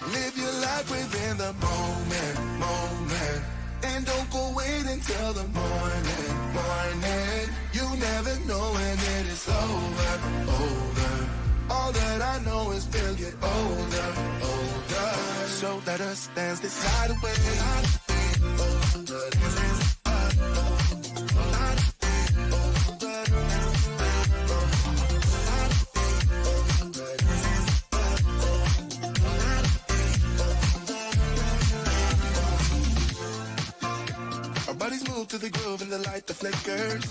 Live your life within the moment. And don't go wait until the morning. You never know when it is over. All that I know is we'll get older. So let us dance this night away. Our bodies move to the groove and the light that flickers.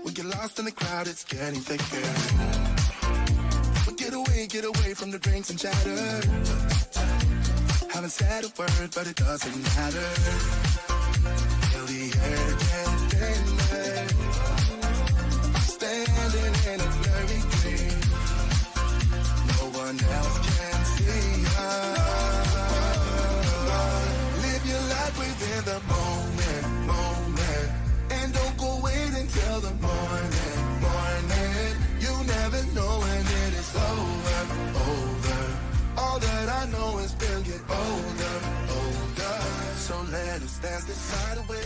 We get lost in the crowd, it's getting thicker. We get away from the drinks and chatter. Haven't said a word, but it doesn't matter. Feel the air getting thinner. Standing in a blurry green. No one else can see us. Live your life within the moment. And don't go wait until the morning. You never know when it is over. All that I know is we'll get older. So let us dance this night away.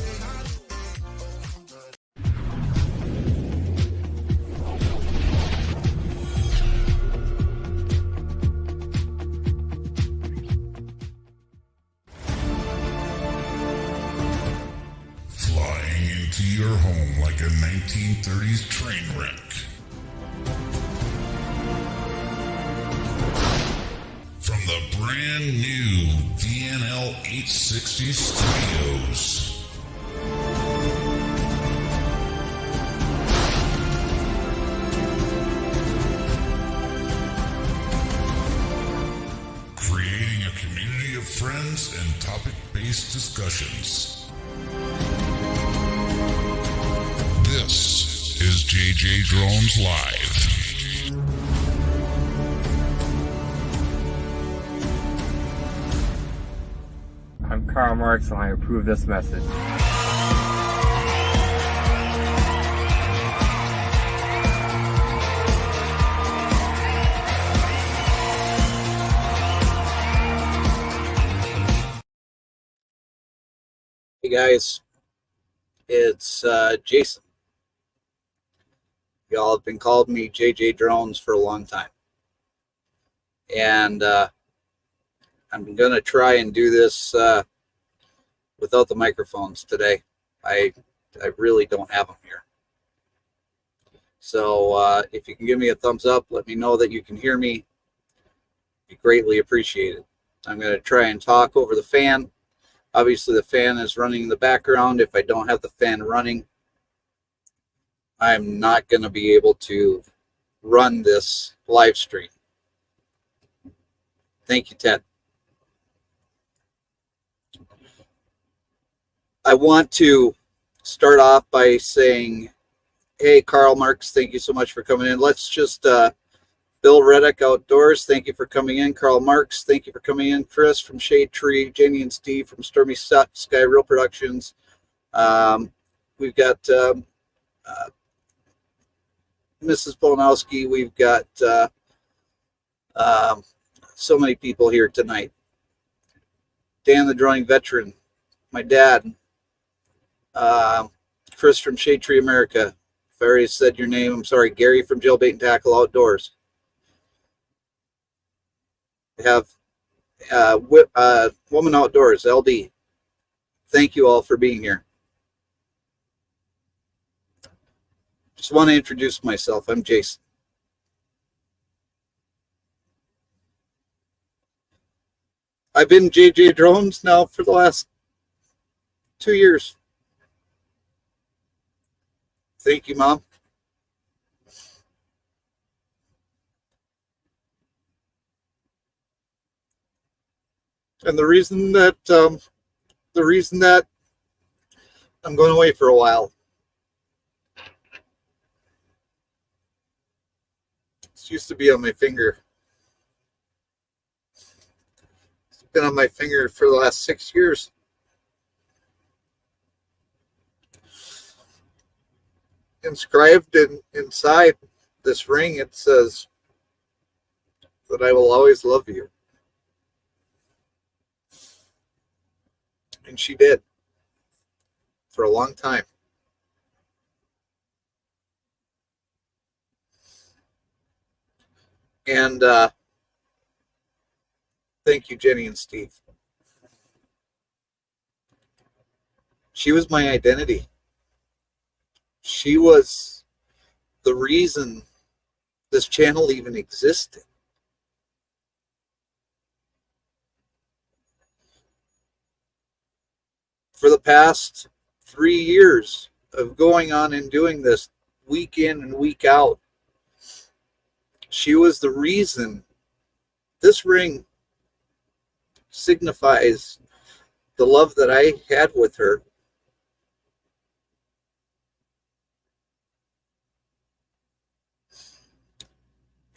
Flying into your home like a 1930s train wreck. From the brand new VNL 860 studios. Creating a community of friends and topic-based discussions. This is JJDrones Live. I'm Karl Marx and I approve this message. Hey guys, it's Jason. Y'all have been calling me JJDrones for a long time. And I'm going to try and do this without the microphones today. I really don't have them here. So if you can give me a thumbs up, let me know that you can hear me. Be greatly appreciated. I'm going to try and talk over the fan. Obviously, the fan is running in the background. If I don't have the fan running, I'm not going to be able to run this live stream. Thank you, Ted. I want to start off by saying, hey, Karl Marx, thank you so much for coming in. Let's just, Bill Reddick Outdoors, thank you for coming in. Karl Marx, thank you for coming in. Chris from Shade Tree, Jenny and Steve from Stormy Sky Real Productions. We've got Mrs. Polnowski. We've got so many people here tonight. Dan the Drawing Veteran, my dad, Chris from Shade Tree America. If I already said your name, I'm sorry. Gary from Jailbait and Tackle Outdoors. We have Woman Outdoors, LD. Thank you all for being here. Just want to introduce myself. I'm Jason. I've been JJDrones now for the last 2 years. Thank you, Mom. And the reason that I'm going away for a while, this used to be on my finger. It's been on my finger for the last 6 years. Inscribed inside this ring, it says that I will always love you. And she did for a long time. And thank you, Jenny and Steve. She was my identity. She was the reason this channel even existed. For the past 3 years of going on and doing this week in and week out, she was the reason. This ring signifies the love that I had with her.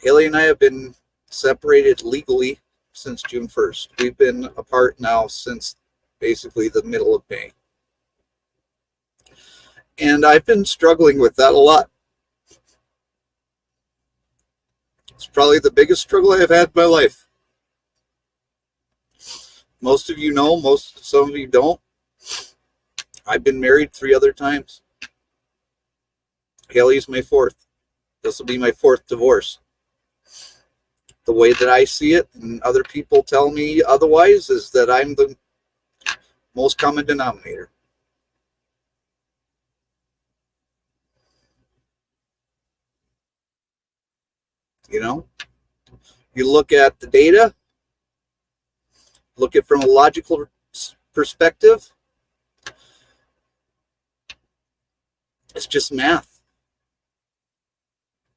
Haley and I have been separated legally since June 1st. We've been apart now since basically the middle of May. And I've been struggling with that a lot. It's probably the biggest struggle I've had in my life. Most of you know, some of you don't. I've been married 3 other times. Haley's my 4th. This will be my 4th divorce. The way that I see it, and other people tell me otherwise, is that I'm the most common denominator. You know, you look at the data, look at it from a logical perspective, it's just math.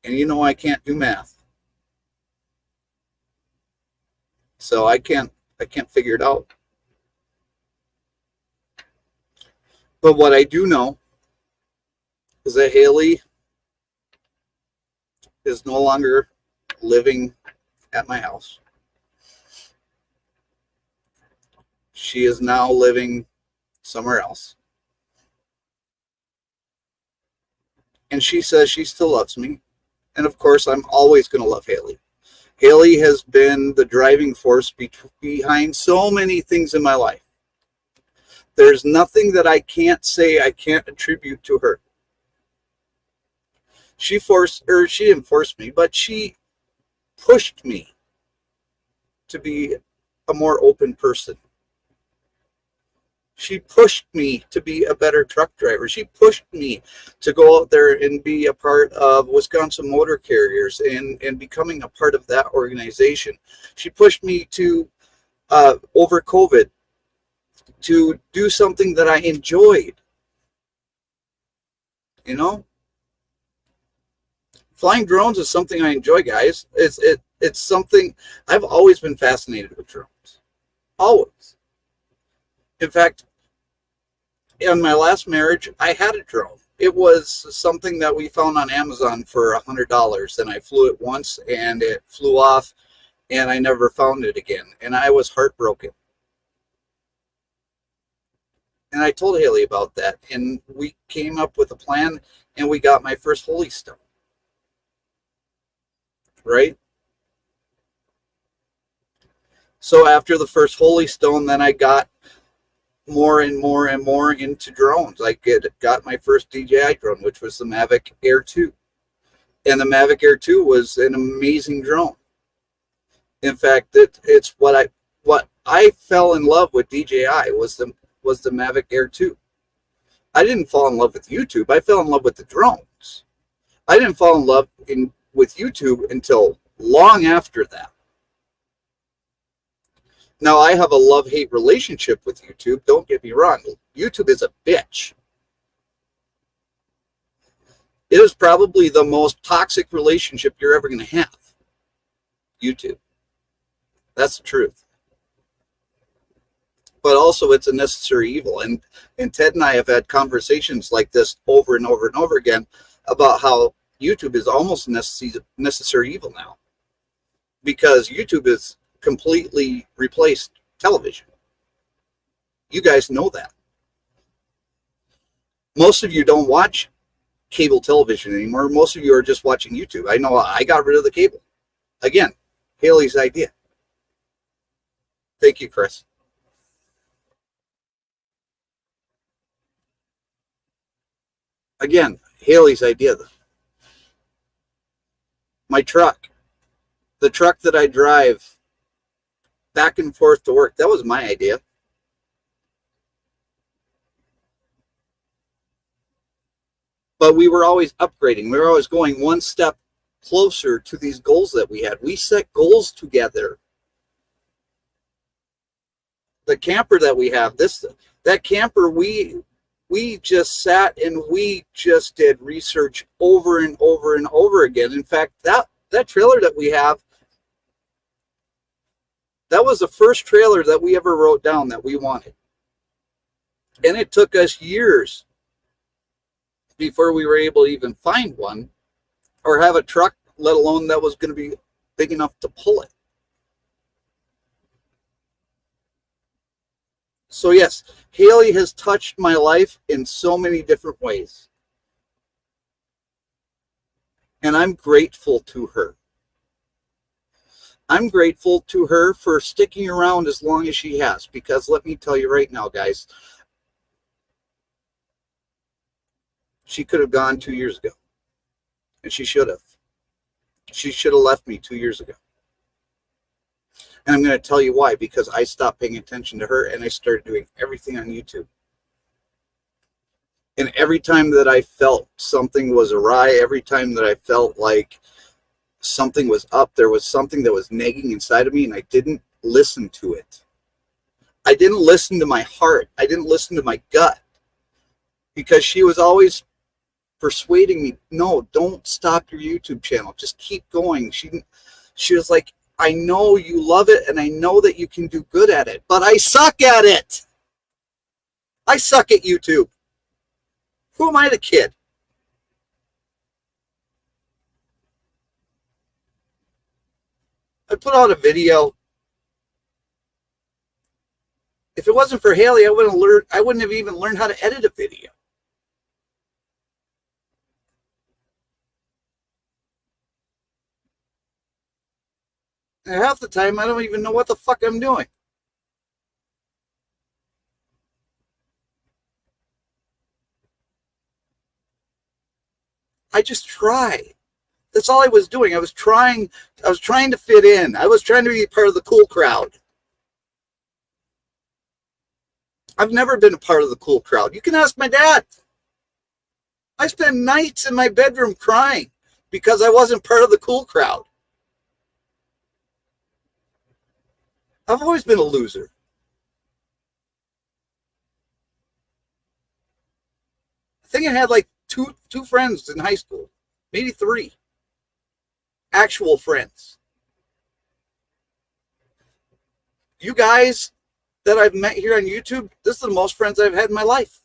And you know I can't do math. So I can't figure it out. But what I do know is that Haley is no longer living at my house. She is now living somewhere else. And she says she still loves me. And of course, I'm always going to love Haley. Haley has been the driving force behind so many things in my life. There's nothing that I can't say I can't attribute to her. She didn't force me, but she pushed me to be a more open person. She pushed me to be a better truck driver. She pushed me to go out there and be a part of Wisconsin Motor Carriers and becoming a part of that organization. She pushed me to, over COVID, to do something that I enjoyed. You know? Flying drones is something I enjoy, guys. It's something, I've always been fascinated with drones. Always. In fact, in my last marriage, I had a drone. It was something that we found on Amazon for $100, and I flew it once, and it flew off, and I never found it again, and I was heartbroken. And I told Haley about that, and we came up with a plan, and we got my first Holy Stone. Right? So after the first Holy Stone, then I got more and more and more into drones. I got my first DJI drone, which was the Mavic Air 2. And the Mavic Air 2 was an amazing drone. In fact, it's what I fell in love with DJI was the Mavic Air 2. I didn't fall in love with YouTube. I fell in love with the drones. I didn't fall in love with YouTube until long after that. Now, I have a love-hate relationship with YouTube. Don't get me wrong. YouTube is a bitch. It is probably the most toxic relationship you're ever going to have. YouTube. That's the truth. But also, it's a necessary evil. And Ted and I have had conversations like this over and over and over again about how YouTube is almost a necessary evil now. Because YouTube is completely replaced television. You guys know that. Most of you don't watch cable television anymore. Most of you are just watching YouTube. I know I got rid of the cable. Again, Haley's idea. Thank you, Chris. Again, Haley's idea. My truck, the truck that I drive back and forth to work, that was my idea. But we were always upgrading. We were always going one step closer to these goals that we had. We set goals together. The camper that we have, that camper, we just sat and we just did research over and over and over again. In fact, that trailer that we have, that was the first trailer that we ever wrote down that we wanted. And it took us years before we were able to even find one or have a truck, let alone that was going to be big enough to pull it. So yes, Haley has touched my life in so many different ways. And I'm grateful to her. I'm grateful to her for sticking around as long as she has, because let me tell you right now, guys, she could have gone 2 years ago. And she should have. She should have left me 2 years ago. And I'm going to tell you why, because I stopped paying attention to her and I started doing everything on YouTube. And every time that I felt something was awry, every time that I felt like something was up, there was something that was nagging inside of me, and I didn't listen to it. I didn't listen to my heart. I didn't listen to my gut, because she was always persuading me, no, don't stop your YouTube channel. Just keep going. She was like, I know you love it, and I know that you can do good at it, but I suck at it. I suck at YouTube. Who am I, the kid? I put out a video. If it wasn't for Haley, I wouldn't have even learned how to edit a video. And half the time, I don't even know what the fuck I'm doing. I just try. That's all I was doing. I was trying to fit in. I was trying to be part of the cool crowd. I've never been a part of the cool crowd. You can ask my dad. I spent nights in my bedroom crying because I wasn't part of the cool crowd. I've always been a loser. I think I had like two friends in high school, maybe 3 actual friends. You guys that I've met here on YouTube, this is the most friends I've had in my life.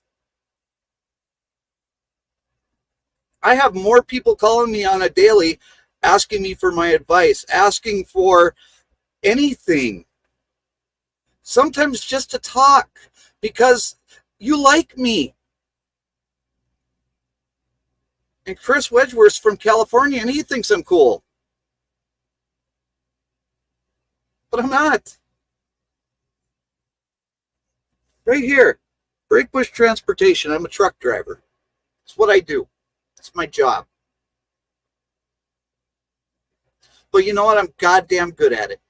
I have more people calling me on a daily, asking me for my advice, asking for anything. Sometimes just to talk because you like me. And Chris Wedgeworth's from California and he thinks I'm cool. But I'm not. Right here, Breakbush Transportation. I'm a truck driver. It's what I do. It's my job. But you know what? I'm goddamn good at it.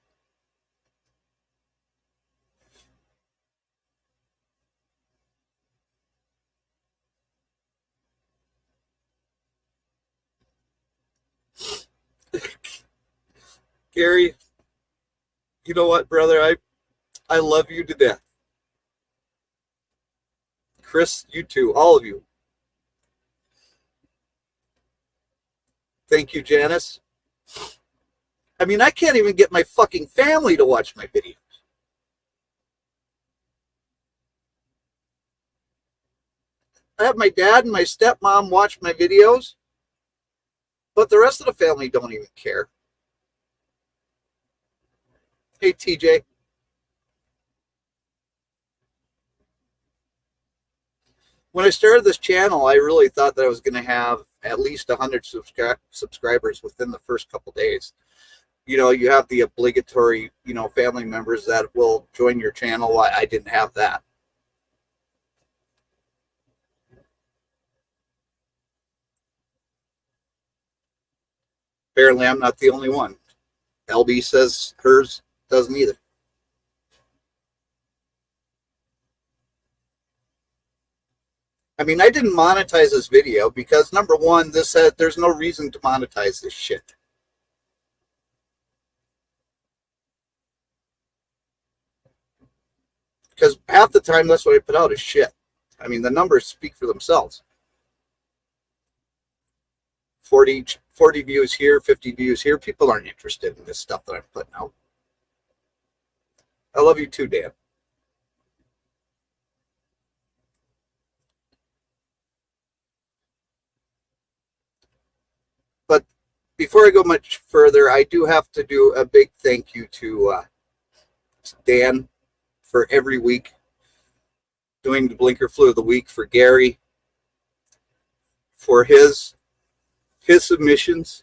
Gary, you know what, brother? I love you to death. Chris, you too. All of you. Thank you, Janice. I mean, I can't even get my fucking family to watch my videos. I have my dad and my stepmom watch my videos, but the rest of the family don't even care. Hey, TJ. When I started this channel, I really thought that I was going to have at least 100 subscribers within the first couple days. You know, you have the obligatory, family members that will join your channel. I didn't have that. Apparently, I'm not the only one. LB says hers doesn't either. I mean, I didn't monetize this video because, number one, there's no reason to monetize this shit. Because half the time, that's what I put out is shit. I mean, the numbers speak for themselves. 40 views here, 50 views here. People aren't interested in this stuff that I'm putting out. I love you too, Dan. But before I go much further, I do have to do a big thank you to Dan for every week doing the Blinker Flu of the Week, for Gary for his submissions.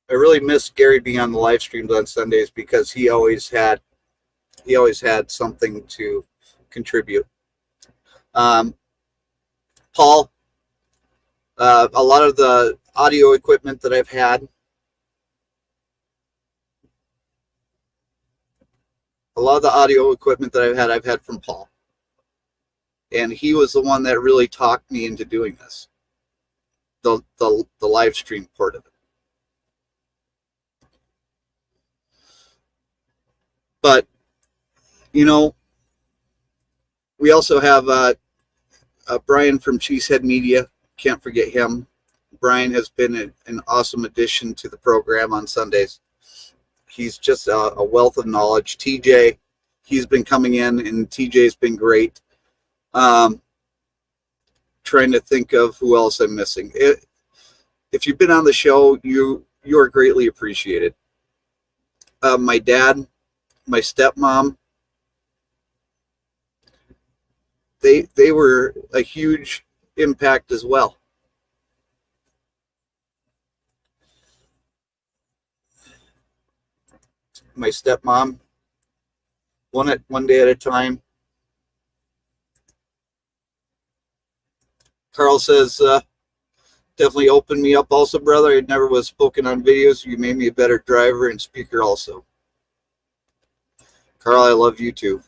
I really miss Gary being on the live streams on Sundays because he always had something to contribute. Paul, a lot of the audio equipment that I've had, I've had from Paul. And he was the one that really talked me into doing this, the live stream part of it. But, you know, we also have Brian from Cheesehead Media. Can't forget him. Brian has been an awesome addition to the program on Sundays. He's just a wealth of knowledge. TJ, he's been coming in, and TJ's been great. Trying to think of who else I'm missing. If you've been on the show, you are greatly appreciated. My dad, my stepmom, they were a huge impact as well. My stepmom, one day at a time. Carl says, definitely opened me up also, brother. I never was spoken on videos. You made me a better driver and speaker also. Carl, I love you too.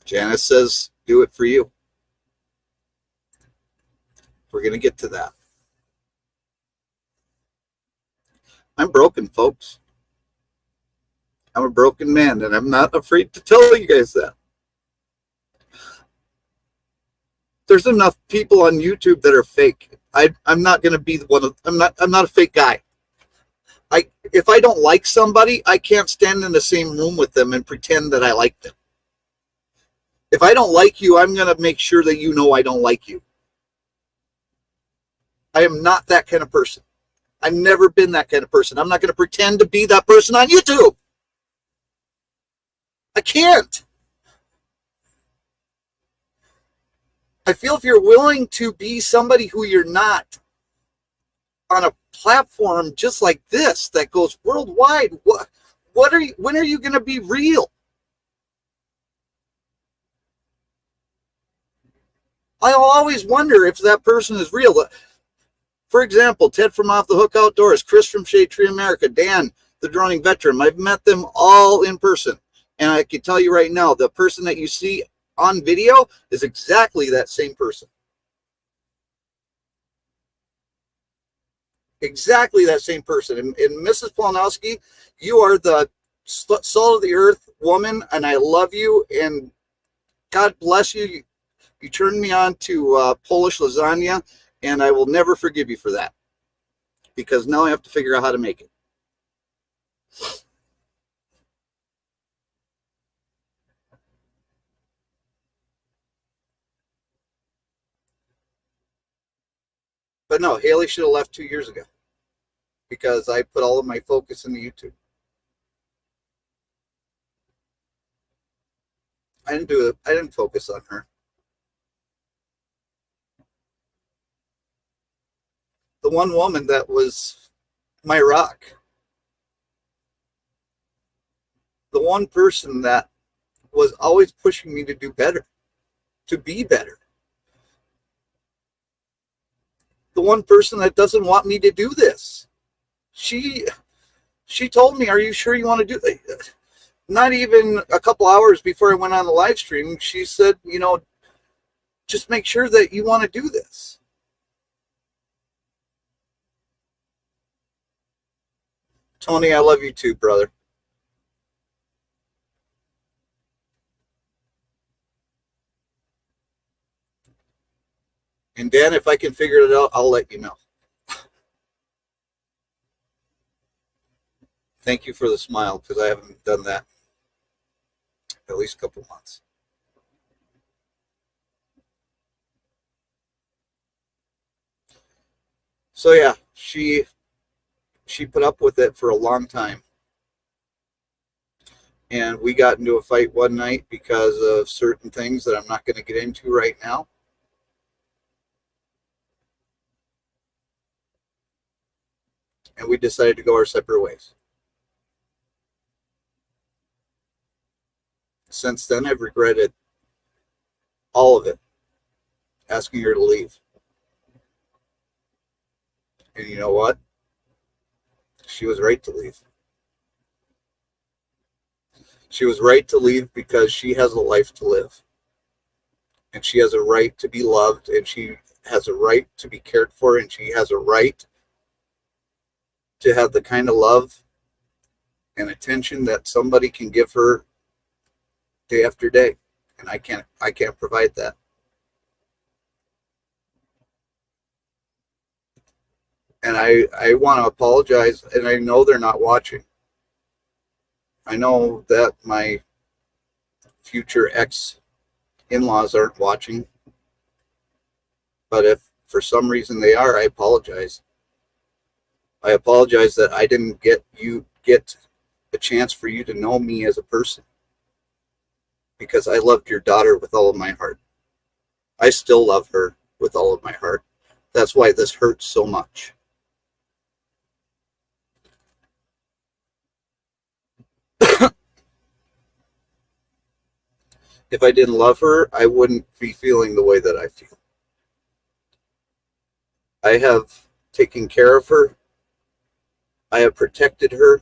Janice says, do it for you. We're going to get to that. I'm broken, folks. I'm a broken man, and I'm not afraid to tell you guys that. There's enough people on YouTube that are fake. I'm not going to be one of. I'm not a fake guy. If I don't like somebody, I can't stand in the same room with them and pretend that I like them. If I don't like you, I'm going to make sure that you know I don't like you. I am not that kind of person. I've never been that kind of person. I'm not going to pretend to be that person on YouTube. I can't. I feel if you're willing to be somebody who you're not on a platform just like this that goes worldwide, when are you going to be real? I always wonder if that person is real. For example, Ted from Off the Hook Outdoors, Chris from Shade Tree America, Dan, the droning veteran. I've met them all in person. And I can tell you right now, the person that you see on video is exactly that same person. Exactly that same person. And Mrs. Polnowski, you are the salt of the earth woman, and I love you, and God bless you. You turned me on to Polish lasagna, and I will never forgive you for that, because now I have to figure out how to make it. But no, Haley should have left 2 years ago, because I put all of my focus into YouTube. I didn't do it. I didn't focus on her. The one woman that was my rock. The one person that was always pushing me to do better, to be better. the one person that doesn't want me to do this. She told me, are you sure you want to do it? Not even a couple hours before I went on the live stream, she said, you know, just make sure that you want to do this. Tony, I love you too, brother. And Dan, if I can figure it out, I'll let you know. Thank you for the smile, because I haven't done that at least a couple months. So yeah, she put up with it for a long time. And we got into a fight one night because of certain things that I'm not going to get into right now. And we decided to go our separate ways. Since then, I've regretted all of it, asking her to leave. And you know what? She was right to leave. She was right to leave because she has a life to live. And she has a right to be loved, and she has a right to be cared for, and she has a right to have the kind of love and attention that somebody can give her day after day. And I can't provide that. And I want to apologize, and I know they're not watching. I know that my future ex-in-laws aren't watching. But if for some reason they are, I apologize. I apologize that I didn't get a chance for you to know me as a person. Because I loved your daughter with all of my heart. I still love her with all of my heart. That's why this hurts so much. If I didn't love her, I wouldn't be feeling the way that I feel. I have taken care of her. I have protected her.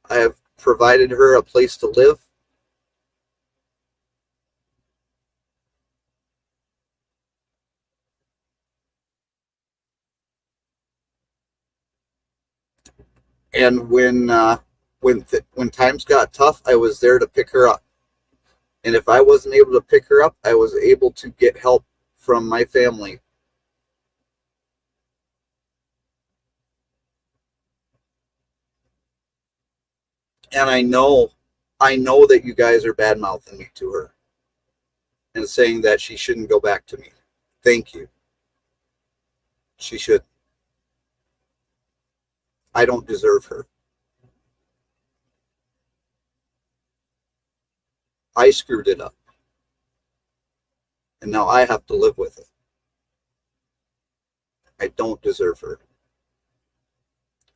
I have provided her a place to live. And when times got tough, I was there to pick her up. And if I wasn't able to pick her up, I was able to get help from my family. And I know that you guys are bad-mouthing me to her and saying that she shouldn't go back to me. Thank you. She should. I don't deserve her. I screwed it up. And now I have to live with it. I don't deserve her.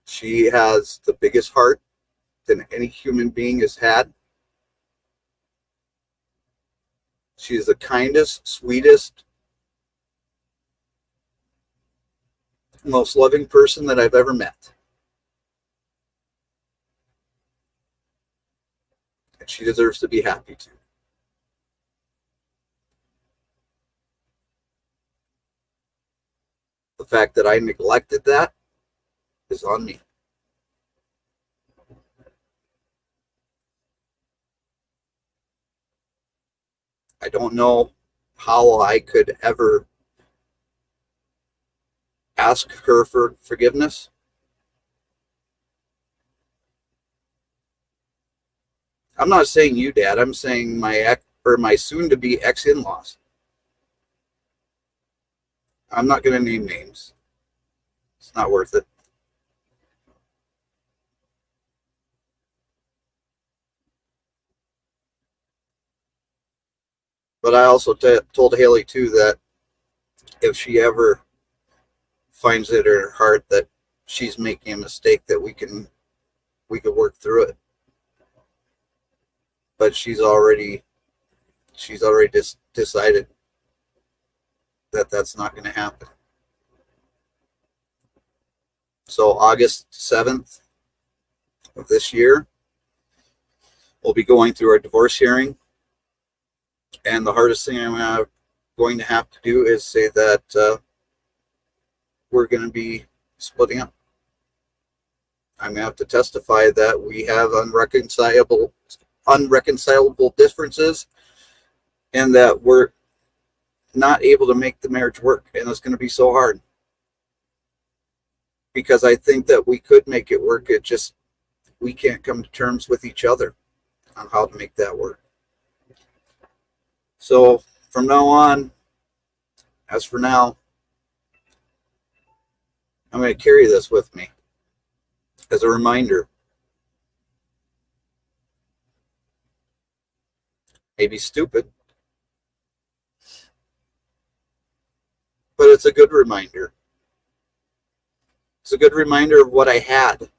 She has the biggest heart than any human being has had. She is the kindest, sweetest, most loving person that I've ever met. And she deserves to be happy too. The fact that I neglected that is on me. I don't know how I could ever ask her for forgiveness. I'm not saying you, Dad. I'm saying my soon-to-be ex-in-laws. I'm not going to name names. It's not worth it. But I also told Haley too that if she ever finds it in her heart that she's making a mistake, that we could work through it. But she's already decided that that's not going to happen. So August 7th of this year, we'll be going through our divorce hearing. And the hardest thing I'm going to have to do is say that we're going to be splitting up. I'm going to have to testify that we have unreconcilable differences and that we're not able to make the marriage work. And it's going to be so hard. Because I think that we could make it work. It just, we can't come to terms with each other on how to make that work. So from now on, as for now, I'm going to carry this with me as a reminder. Maybe stupid, but it's a good reminder. It's a good reminder of what I had.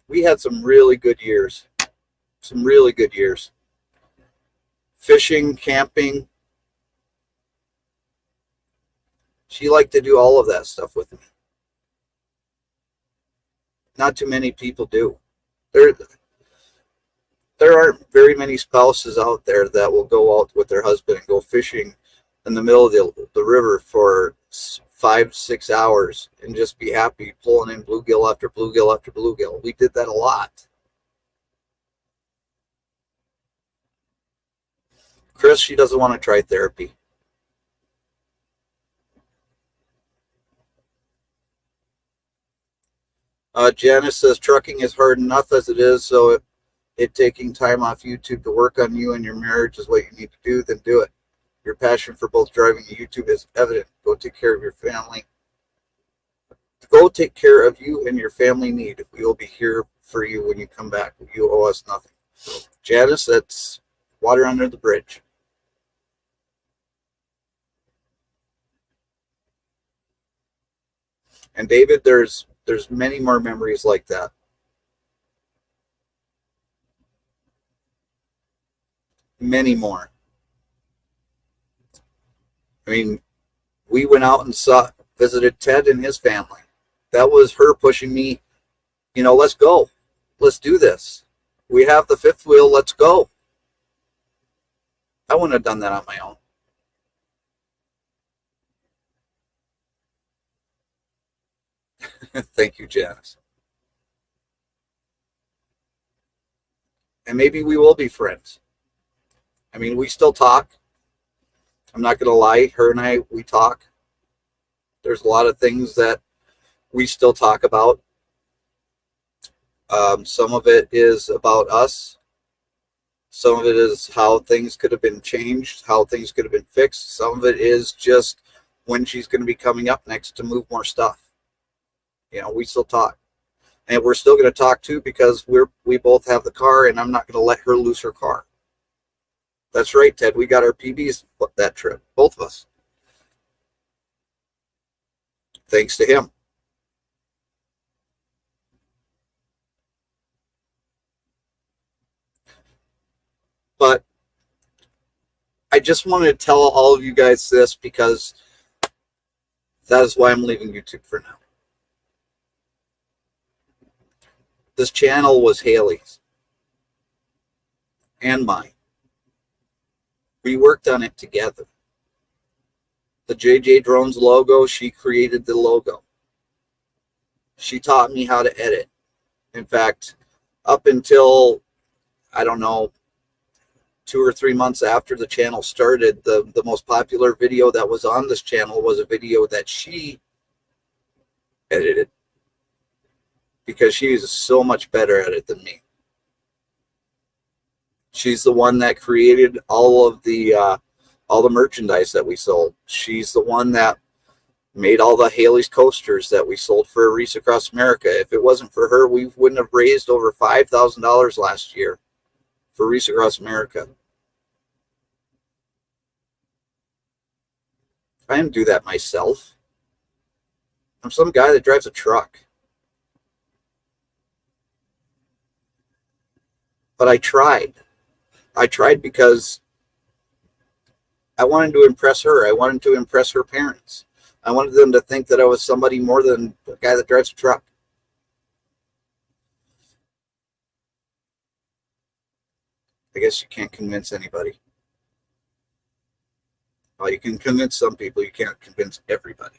We had some really good years. Some really good years. Fishing, camping. She liked to do all of that stuff with me. Not too many people do. There aren't very many spouses out there that will go out with their husband and go fishing in the middle of the river for 5-6 hours and just be happy pulling in bluegill after bluegill after bluegill. We did that a lot. Chris, she doesn't want to try therapy. Janice says trucking is hard enough as it is, so it taking time off YouTube to work on you and your marriage is what you need to do, then do it. Your passion for both driving and YouTube is evident. Go take care of your family. Go take care of you and your family need. We will be here for you when you come back. You owe us nothing. Janice, that's water under the bridge. And David, there's many more memories like that. Many more. I mean, we went out and visited Ted and his family. That was her pushing me, let's go. Let's do this. We have the fifth wheel. Let's go. I wouldn't have done that on my own. Thank you, Janice. And maybe we will be friends. I mean, we still talk. I'm not going to lie. Her and I, we talk. There's a lot of things that we still talk about. Some of it is about us. Some of it is how things could have been changed, how things could have been fixed. Some of it is just when she's going to be coming up next to move more stuff. We still talk. And we're still going to talk too because we both have the car and I'm not going to let her lose her car. That's right, Ted. We got our PBs that trip, both of us. Thanks to him. But I just wanted to tell all of you guys this because that is why I'm leaving YouTube for now. This channel was Haley's and mine. We worked on it together. The JJDrones logo, she created the logo. She taught me how to edit. In fact, up until, I don't know, 2 or 3 months after the channel started, the most popular video that was on this channel was a video that she edited. Because she is so much better at it than me. She's the one that created all the merchandise that we sold. She's the one that made all the Haley's coasters that we sold for a race across America. If it wasn't for her, we wouldn't have raised over $5,000 last year for Race Across America. I didn't do that myself. I'm some guy that drives a truck. But I tried. I tried because I wanted to impress her. I wanted to impress her parents. I wanted them to think that I was somebody more than a guy that drives a truck. I guess you can't convince anybody. Well, you can convince some people. You can't convince everybody,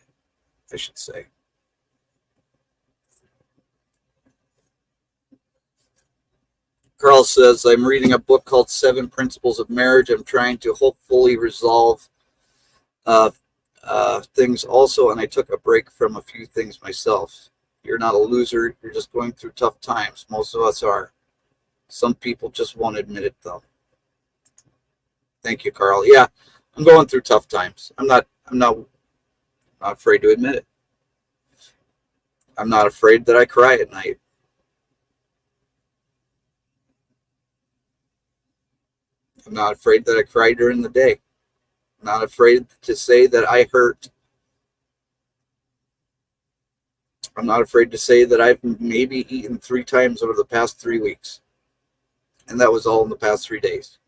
I should say. Carl says, I'm reading a book called 7 Principles of Marriage. I'm trying to hopefully resolve things also, and I took a break from a few things myself. You're not a loser. You're just going through tough times. Most of us are. Some people just won't admit it, though. Thank you, Carl. Yeah, I'm going through tough times. I'm not afraid to admit it. I'm not afraid that I cry at night. I'm not afraid that I cry during the day. I'm not afraid to say that I hurt. I'm not afraid to say that I've maybe eaten 3 times over the past 3 weeks. And that was all in the past 3 days.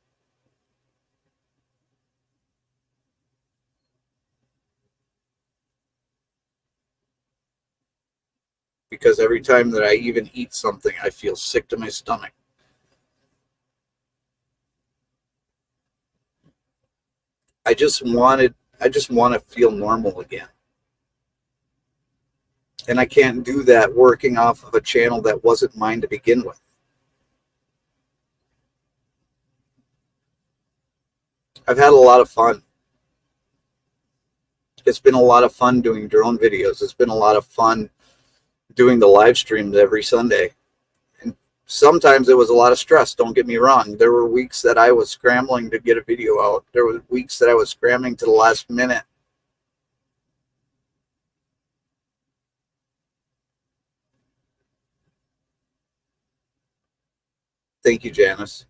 Because every time that I even eat something, I feel sick to my stomach. I just want to feel normal again. And I can't do that working off of a channel that wasn't mine to begin with. I've had a lot of fun. It's been a lot of fun doing drone videos. It's been a lot of fun doing the live streams every Sunday. And sometimes it was a lot of stress, don't get me wrong. There were weeks that I was scrambling to get a video out. There were weeks that I was scrambling to the last minute. Thank you, Janice.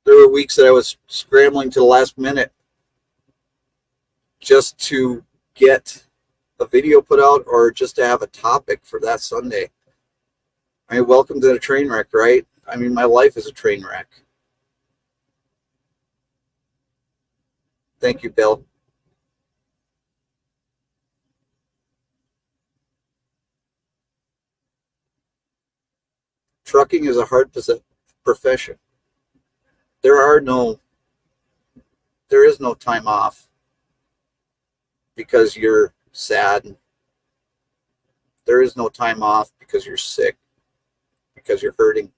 There were weeks that I was scrambling to the last minute just to get a video put out or just to have a topic for that Sunday. I mean, welcome to the train wreck, right? I mean, my life is a train wreck. Thank you, Bill. Trucking is a hard profession. There is no time off because you're sad. There is no time off because you're sick, because you're hurting.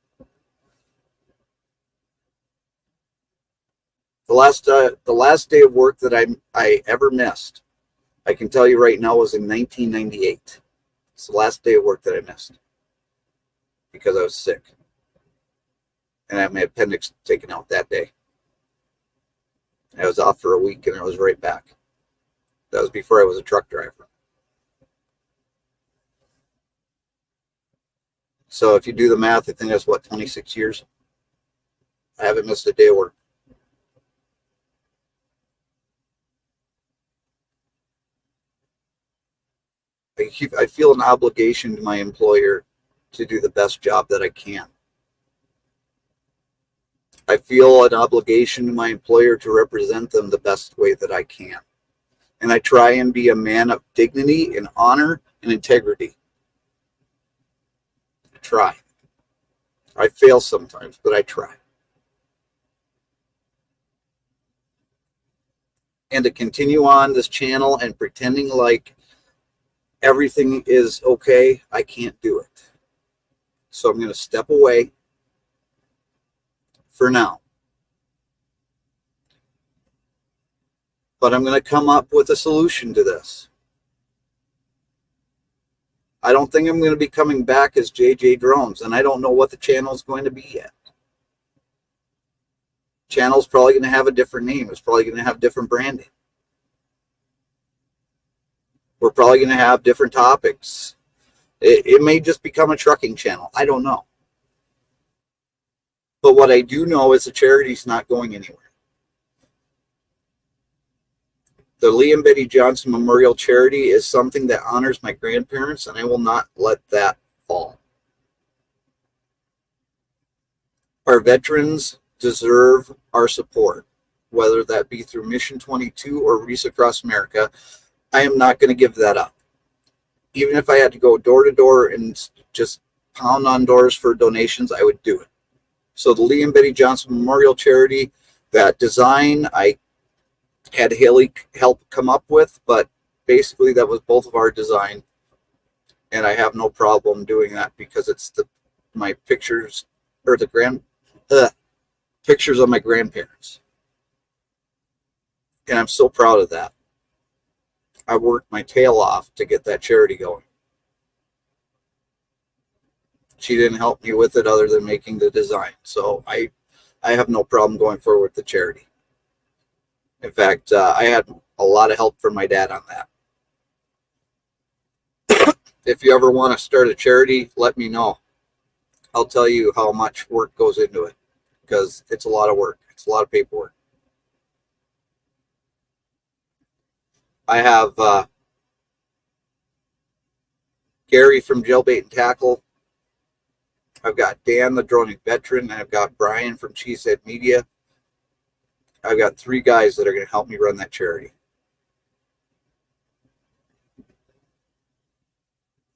The last day of work that I ever missed, I can tell you right now, was in 1998. It's the last day of work that I missed because I was sick. And I had my appendix taken out that day. I was off for a week and I was right back. That was before I was a truck driver. So if you do the math, I think that's what, 26 years? I haven't missed a day of work. I feel an obligation to my employer to do the best job that I can. I feel an obligation to my employer to represent them the best way that I can. And I try and be a man of dignity and honor and integrity. I try. I fail sometimes, but I try. And to continue on this channel and pretending like everything is okay, I can't do it. So I'm going to step away for now. But I'm going to come up with a solution to this. I don't think I'm going to be coming back as JJDrones, and I don't know what the channel is going to be yet. Channel's probably going to have a different name. It's probably going to have different branding. We're probably going to have different topics. It may just become a trucking channel. I don't know. But what I do know is the charity's not going anywhere. The Lee and Betty Johnson Memorial Charity is something that honors my grandparents, and I will not let that fall. Our veterans deserve our support, whether that be through Mission 22 or Reese Across America. I am not going to give that up. Even if I had to go door to door and just pound on doors for donations, I would do it. So the Lee and Betty Johnson Memorial Charity, that design I had Haley help come up with, but basically that was both of our design, and I have no problem doing that because it's my pictures, or the pictures of my grandparents, and I'm so proud of that. I worked my tail off to get that charity going. She didn't help me with it other than making the design, so I have no problem going forward with the charity. In fact, I had a lot of help from my dad on that. If you ever want to start a charity, let me know. I'll tell you how much work goes into it, because it's a lot of work. It's a lot of paperwork. I have Gary from Jailbait and Tackle. I've got Dan, the droning veteran, and I've got Brian from Cheesehead Media. I've got 3 guys that are going to help me run that charity.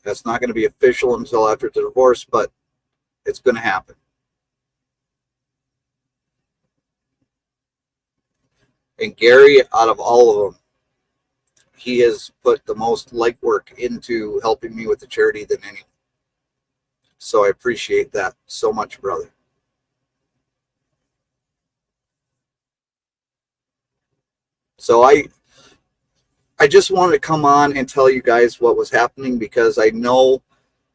That's not going to be official until after the divorce, but it's going to happen. And Gary, out of all of them, he has put the most legwork into helping me with the charity than anyone. So I appreciate that so much, brother. So I just wanted to come on and tell you guys what was happening, because I know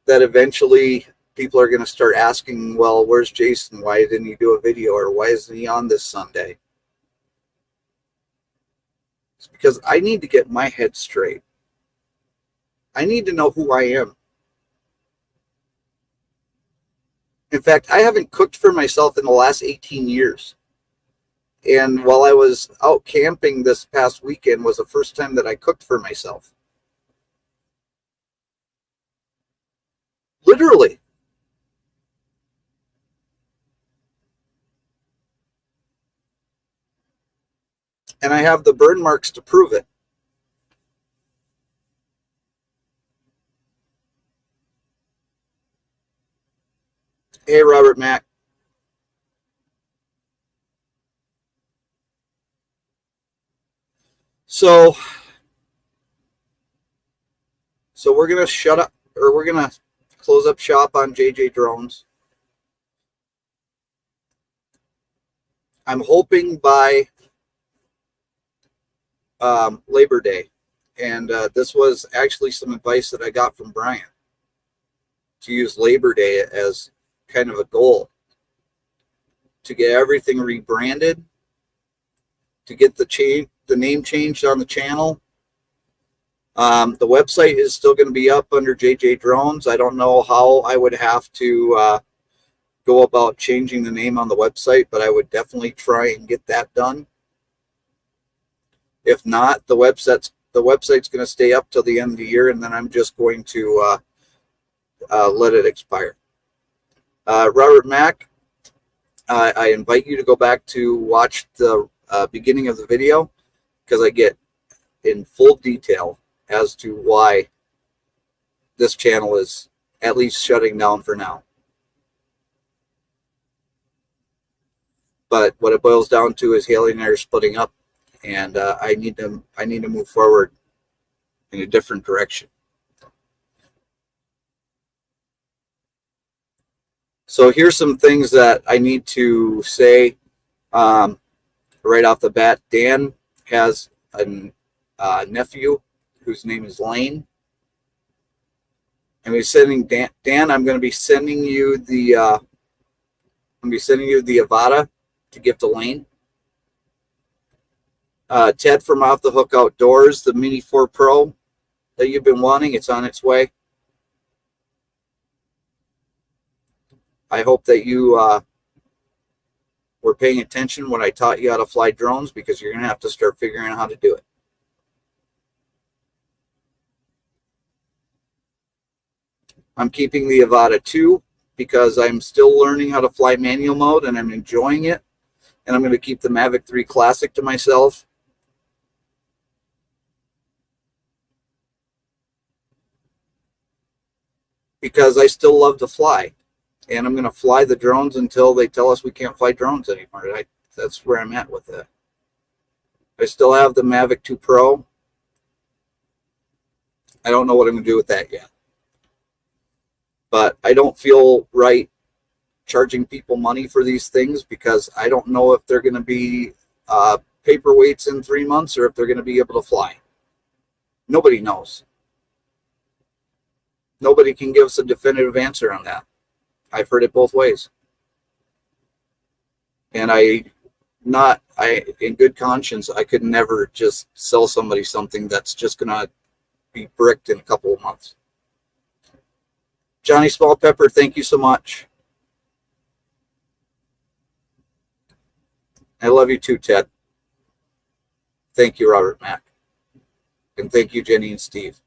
that eventually people are going to start asking, well, where's Jason? Why didn't he do a video? Or why isn't he on this Sunday? It's because I need to get my head straight. I need to know who I am. In fact, I haven't cooked for myself in the last 18 years. And while I was out camping this past weekend was the first time that I cooked for myself. Literally. And I have the burn marks to prove it. Hey, Robert Mack. So we're going to shut up, or we're going to close up shop on JJDrones. I'm hoping by Labor Day. And this was actually some advice that I got from Brian, to use Labor Day as kind of a goal to get everything rebranded, to get the name changed on the channel. The website is still going to be up under JJDrones. I don't know how I would have to go about changing the name on the website, but I would definitely try and get that done. If not, the website's going to stay up till the end of the year, and then I'm just going to let it expire. Robert Mack, I invite you to go back to watch the beginning of the video, because I get in full detail as to why this channel is at least shutting down for now. But what it boils down to is Haley and I are splitting up, and I need to move forward in a different direction. So here's some things that I need to say right off the bat. Dan has a nephew whose name is Lane. And we're sending Dan. I'm going to be sending you the Avada to give to Lane. Ted from Off the Hook Outdoors, the Mini 4 Pro that you've been wanting, it's on its way. I hope that you were paying attention when I taught you how to fly drones, because you're going to have to start figuring out how to do it. I'm keeping the Avada 2 because I'm still learning how to fly manual mode, and I'm enjoying it. and I'm going to keep the Mavic 3 Classic to myself. Because I still love to fly, and I'm going to fly the drones until they tell us we can't fly drones anymore. That's where I'm at with it. I still have the Mavic 2 Pro. I don't know what I'm going to do with that yet. But I don't feel right charging people money for these things because I don't know if they're going to be paperweights in 3 months or if they're going to be able to fly. Nobody knows. Nobody can give us a definitive answer on that. I've heard it both ways. And in good conscience, I could never just sell somebody something that's just going to be bricked in a couple of months. Johnny Small Pepper, thank you so much. I love you too, Ted. Thank you, Robert Mack. And thank you, Jenny and Steve.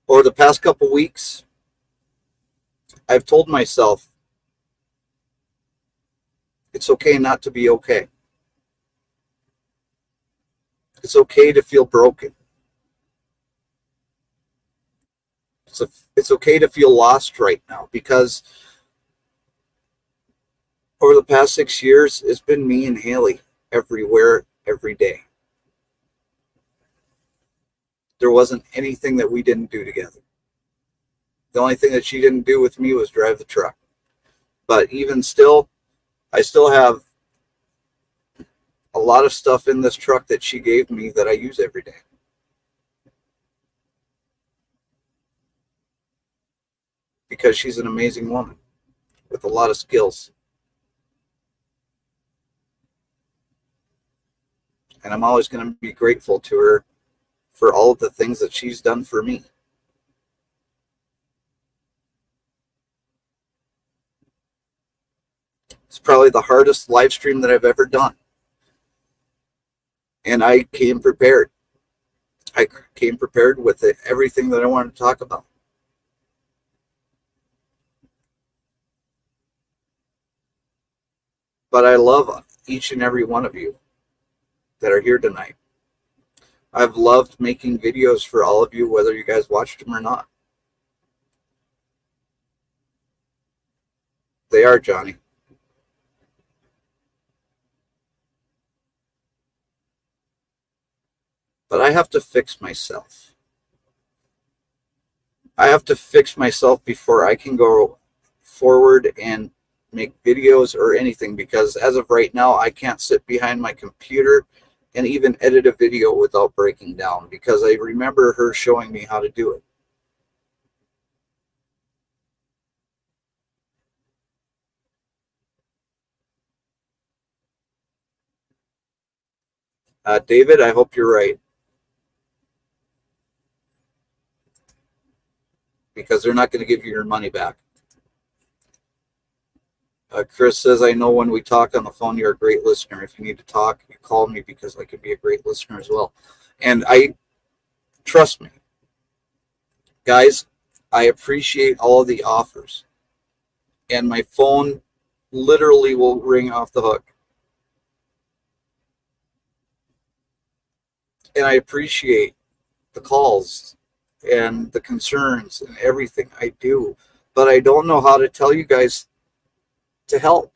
Over the past couple weeks, I've told myself it's okay not to be okay. It's okay to feel broken. It's okay to feel lost right now because over the past 6 years, it's been me and Haley everywhere, every day. There wasn't anything that we didn't do together. The only thing that she didn't do with me was drive the truck. But even still, I still have a lot of stuff in this truck that she gave me that I use every day. Because she's an amazing woman with a lot of skills. And I'm always going to be grateful to her for all of the things that she's done for me. It's probably the hardest live stream that I've ever done. And I came prepared. I came prepared with everything that I wanted to talk about. But I love each and every one of you that are here tonight. I've loved making videos for all of you, whether you guys watched them or not. They are, Johnny. But I have to fix myself. I have to fix myself before I can go forward and make videos or anything, because as of right now, I can't sit behind my computer and even edit a video without breaking down, because I remember her showing me how to do it. David, I hope you're right. Because they're not going to give you your money back. Chris says, I know when we talk on the phone, you're a great listener. If you need to talk, you call me because I can be a great listener as well. And trust me, guys, I appreciate all of the offers. And my phone literally will ring off the hook. And I appreciate the calls and the concerns and everything. I do. But I don't know how to tell you guys to help.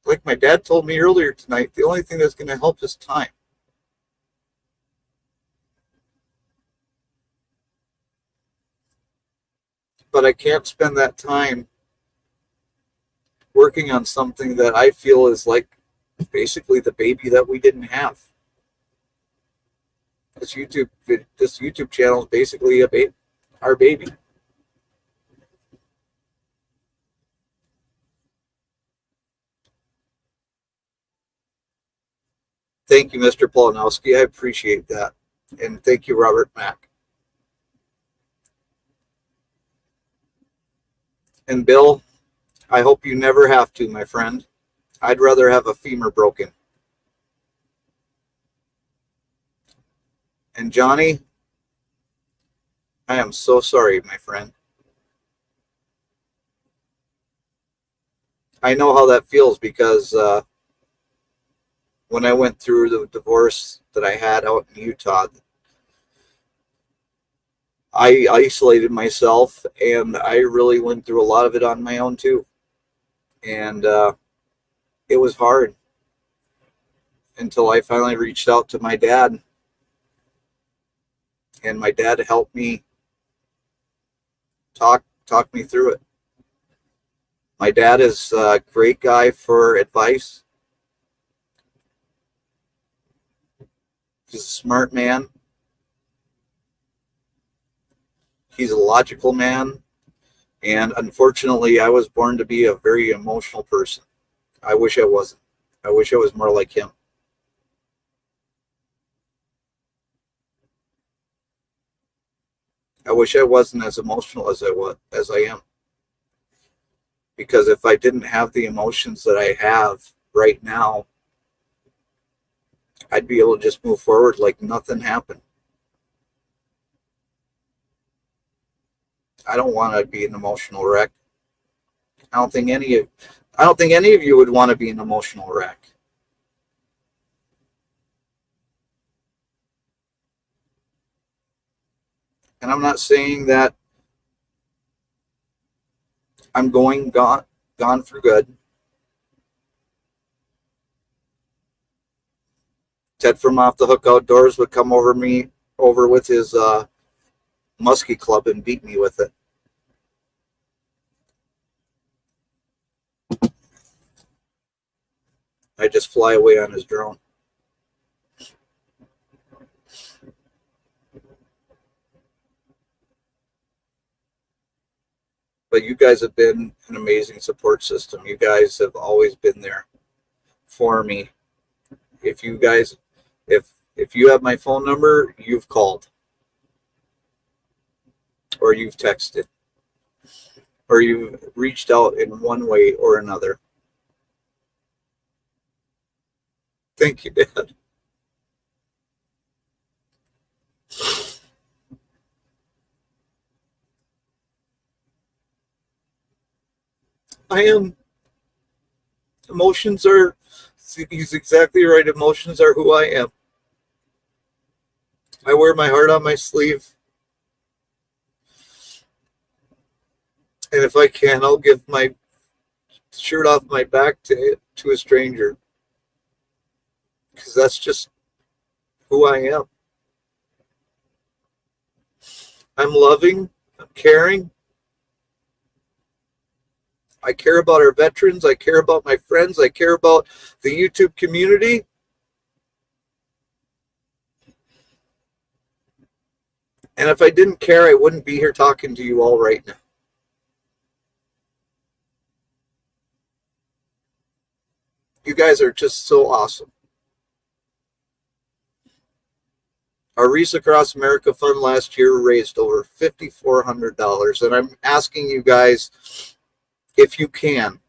Like my dad told me earlier tonight, the only thing that's going to help is time. But I can't spend that time working on something that I feel is like basically the baby that we didn't have. This YouTube channel is basically our baby. Thank you, Mr. Polonowski. I appreciate that. And thank you, Robert Mack. And Bill, I hope you never have to, my friend. I'd rather have a femur broken. And Johnny, I am so sorry, my friend. I know how that feels because when I went through the divorce that I had out in Utah, I isolated myself, and I really went through a lot of it on my own too. And it was hard until I finally reached out to my dad. And my dad helped me talk me through it. My dad is a great guy for advice. He's a smart man. He's a logical man. And unfortunately, I was born to be a very emotional person. I wish I wasn't. I wish I was more like him. I wish I wasn't as emotional as I am. Because if I didn't have the emotions that I have right now, I'd be able to just move forward like nothing happened. I don't want to be an emotional wreck. I don't think any of you would want to be an emotional wreck. And I'm not saying that I'm gone for good. Ted from Off the Hook Outdoors would come over with his muskie club and beat me with it. I just fly away on his drone. But you guys have been an amazing support system. You guys have always been there for me. If you have my phone number, you've called, or you've texted, or you've reached out in one way or another. Thank you, Dad. He's exactly right. Emotions are who I am. I wear my heart on my sleeve. And if I can, I'll give my shirt off my back to a stranger. Because that's just who I am. I'm loving. I'm caring. I care about our veterans. I care about my friends. I care about the YouTube community. And if I didn't care, I wouldn't be here talking to you all right now. You guys are just so awesome. Our Reese Across America Fund last year raised over $5,400. And I'm asking you guys, if you can,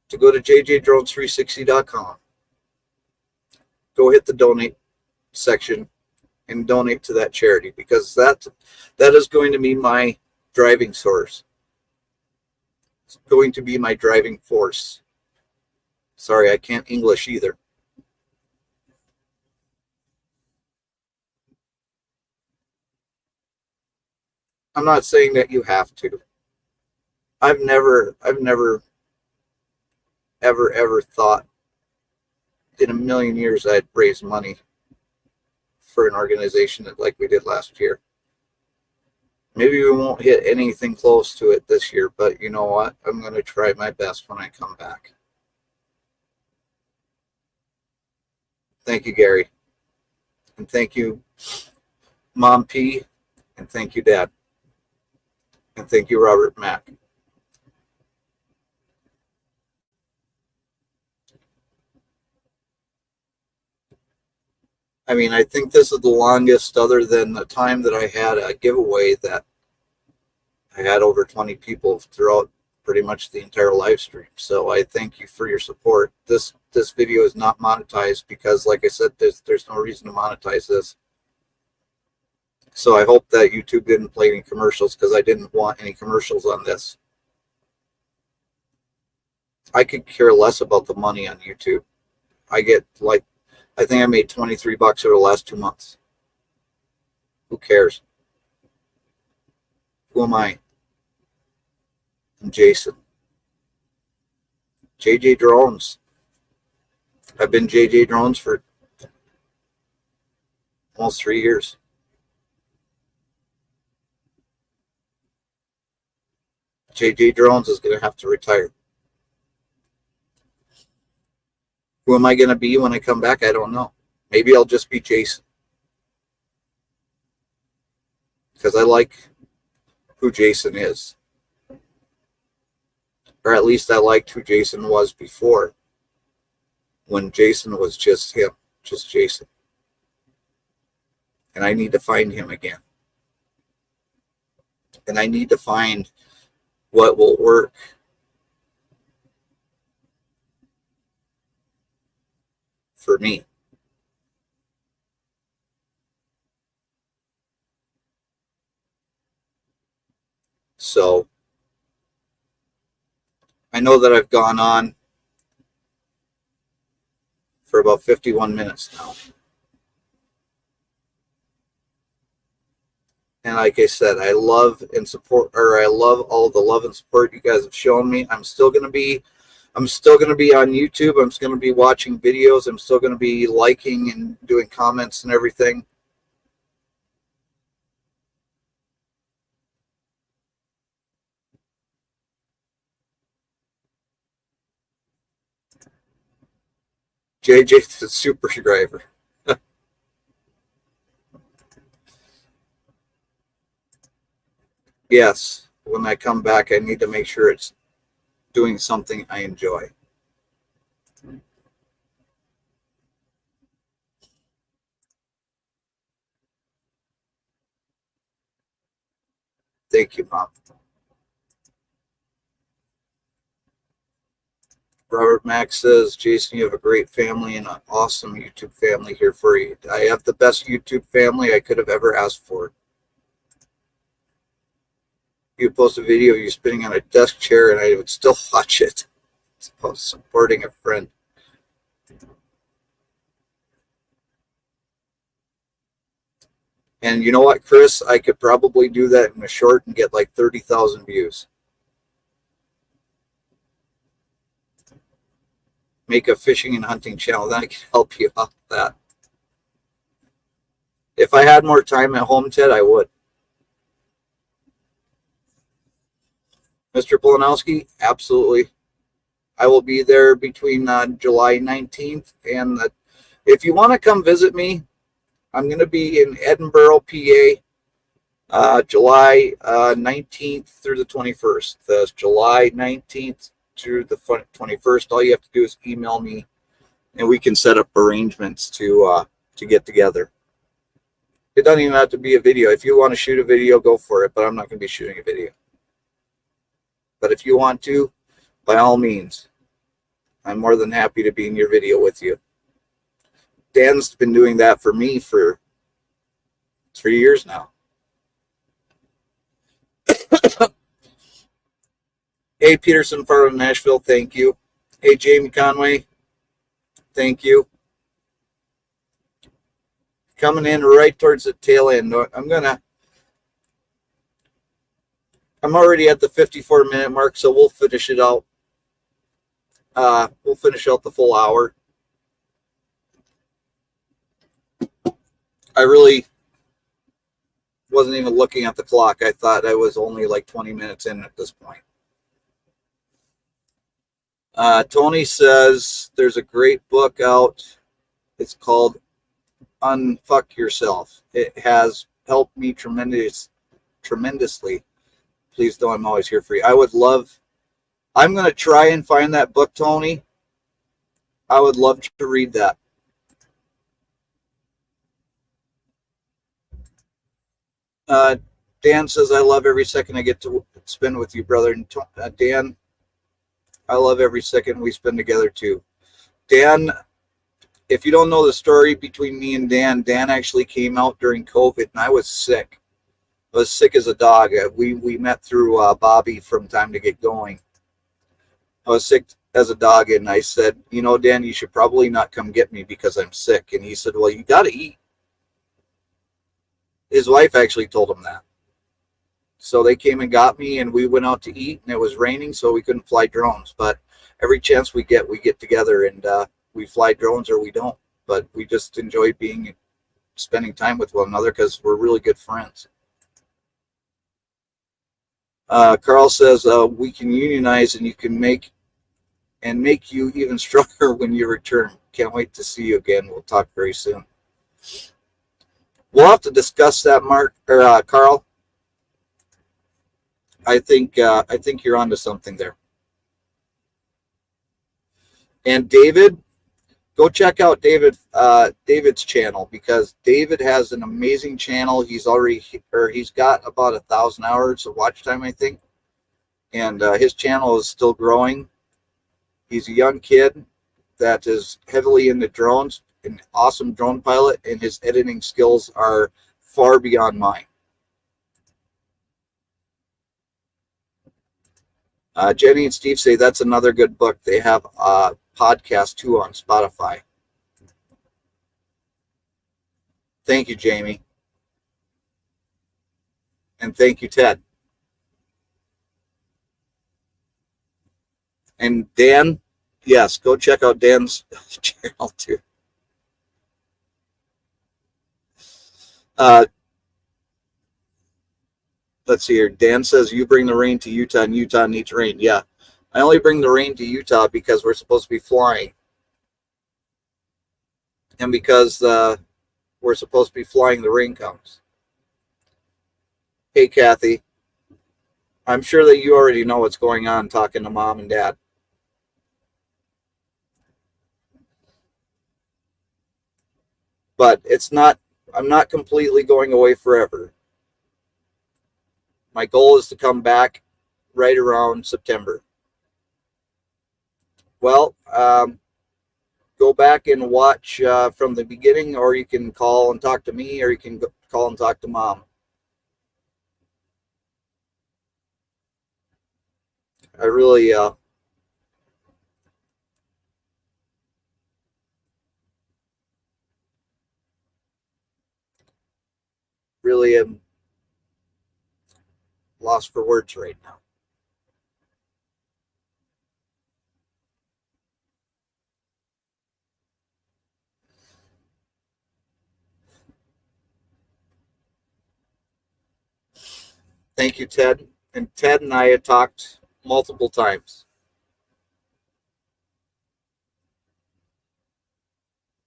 to go to JJDrones360.com, go hit the donate section and donate to that charity, because that is going to be my driving source. It's going to be my driving force. Sorry, I can't English either. I'm not saying that you have to. I've never ever thought in a million years I'd raise money for an organization like we did last year. Maybe we won't hit anything close to it this year, but you know what? I'm going to try my best when I come back. Thank you, Gary. And thank you, Mom P. And thank you, Dad. And thank you, Robert Mack. I mean, I think this is the longest, other than the time that I had a giveaway that I had over 20 people throughout pretty much the entire live stream. So I thank you for your support. This video is not monetized because, like I said, there's no reason to monetize this. So I hope that YouTube didn't play any commercials, because I didn't want any commercials on this. I could care less about the money on YouTube. I get, like, I think I made $23 over the last 2 months. Who cares? Who am I? I'm Jason. JJDrones. I've been JJDrones for almost 3 years. JJDrones is going to have to retire. Who am I going to be when I come back? I don't know. Maybe I'll just be Jason, because I like who Jason is. Or at least I liked who Jason was before, when Jason was just him, just Jason. And I need to find him again. And I need to find what will work for me. So I know that I've gone on for about 51 minutes now. And like I said, I love and support, or I love all the love and support you guys have shown me. I'm still going to be on YouTube. I'm still going to be watching videos. I'm still going to be liking and doing comments and everything. JJ the super driver. Yes, when I come back, I need to make sure it's doing something I enjoy. Thank you, Mom. Robert Max says, Jason, you have a great family and an awesome YouTube family here for you. I have the best YouTube family I could have ever asked for. You post a video of you spinning on a desk chair and I would still watch it. It's supporting a friend. And you know what, Chris? I could probably do that in a short and get like 30,000 views. Make a fishing and hunting channel. Then I can help you out with that. If I had more time at home, Ted, I would. Mr. Polanowski, absolutely. I will be there between July 19th and if you want to come visit me, I'm going to be in Edinburgh, PA, July 19th through the 21st. That's July 19th through the 21st. All you have to do is email me, and we can set up arrangements to get together. It doesn't even have to be a video. If you want to shoot a video, go for it, but I'm not going to be shooting a video. But if you want to, by all means, I'm more than happy to be in your video with you. Dan's been doing that for me for 3 years now. Hey, Peterson from Nashville, thank you. Hey, Jamie Conway, thank you. Coming in right towards the tail end. I'm already at the 54-minute mark, so we'll finish it out. We'll finish out the full hour. I really wasn't even looking at the clock. I thought I was only like 20 minutes in at this point. Tony says there's a great book out. It's called Unfuck Yourself. It has helped me tremendously. Please know I'm always here for you. I'm going to try and find that book, Tony. I would love to read that. Dan says, I love every second I get to spend with you, brother. And Dan, I love every second we spend together too. Dan, if you don't know the story between me and Dan, Dan actually came out during COVID, and I was sick. I was sick as a dog. We met through Bobby from Time to Get Going. I was sick as a dog, and I said, you know, Dan, you should probably not come get me because I'm sick. And he said, well, you got to eat. His wife actually told him that. So they came and got me, and we went out to eat, and it was raining, so we couldn't fly drones. But every chance we get together, and we fly drones or we don't. But we just enjoy spending time with one another because we're really good friends. Carl says, we can unionize, and you can make you even stronger when you return. Can't wait to see you again. We'll talk very soon. We'll have to discuss that, Carl. I think you're onto something there. And David, go check out David's channel, because David has an amazing channel. He's got about 1,000 hours of watch time, I think, and his channel is still growing. He's a young kid that is heavily into drones, an awesome drone pilot, and his editing skills are far beyond mine. Jenny and Steve say that's another good book. They have a podcast too on Spotify. Thank you, Jamie. And thank you, Ted. And Dan, yes, go check out Dan's channel too. Let's see here. Dan says, you bring the rain to Utah, and Utah needs rain. Yeah, I only bring the rain to Utah because we're supposed to be flying. And because we're supposed to be flying, the rain comes. Hey, Kathy. I'm sure that you already know what's going on talking to Mom and Dad. But I'm not completely going away forever. My goal is to come back right around September. Well, go back and watch from the beginning, or you can call and talk to me, or you can call and talk to Mom. I really am lost for words right now. Thank you, Ted. And Ted and I had talked multiple times.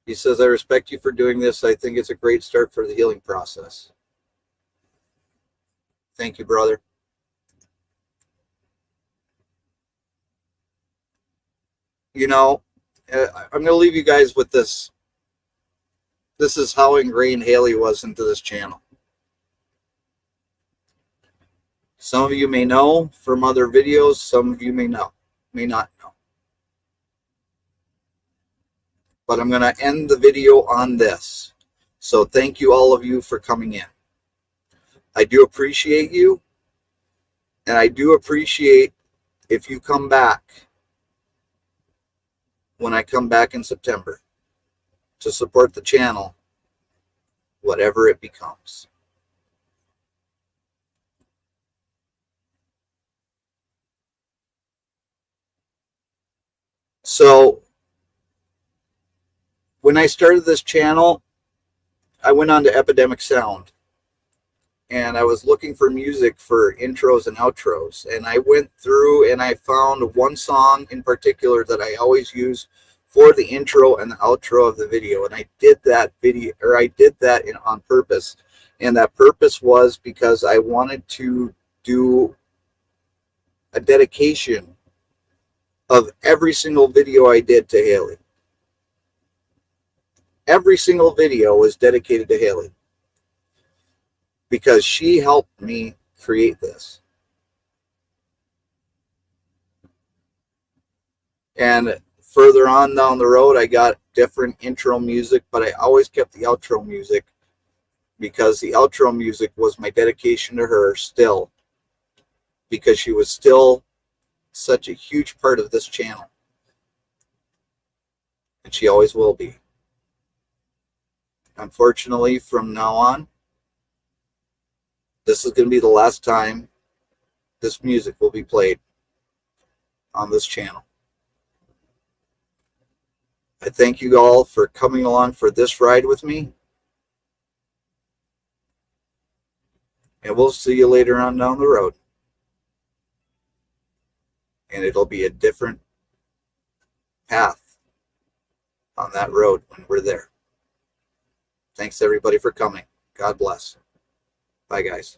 He says, I respect you for doing this. I think it's a great start for the healing process. Thank you, brother. You know, I'm going to leave you guys with this. This is how ingrained Haley was into this channel. Some of you may know from other videos. Some of you may not know. But I'm going to end the video on this. So thank you, all of you, for coming in. I do appreciate you. And I do appreciate if you come back when I come back in September to support the channel, whatever it becomes. So when I started this channel, I went on to Epidemic Sound, and I was looking for music for intros and outros, and I went through and I found one song in particular that I always use for the intro and the outro of the video, and I did that on purpose. And that purpose was because I wanted to do a dedication of every single video I did to Haley. Every single video was dedicated to Haley. because she helped me create this. And further on down the road, I got different intro music, but I always kept the outro music because the outro music was my dedication to her still, because she was still such a huge part of this channel. And she always will be. Unfortunately, from now on, this is going to be the last time this music will be played on this channel. I thank you all for coming along for this ride with me. And we'll see you later on down the road. And it'll be a different path on that road when we're there. Thanks everybody for coming. God bless. Bye guys.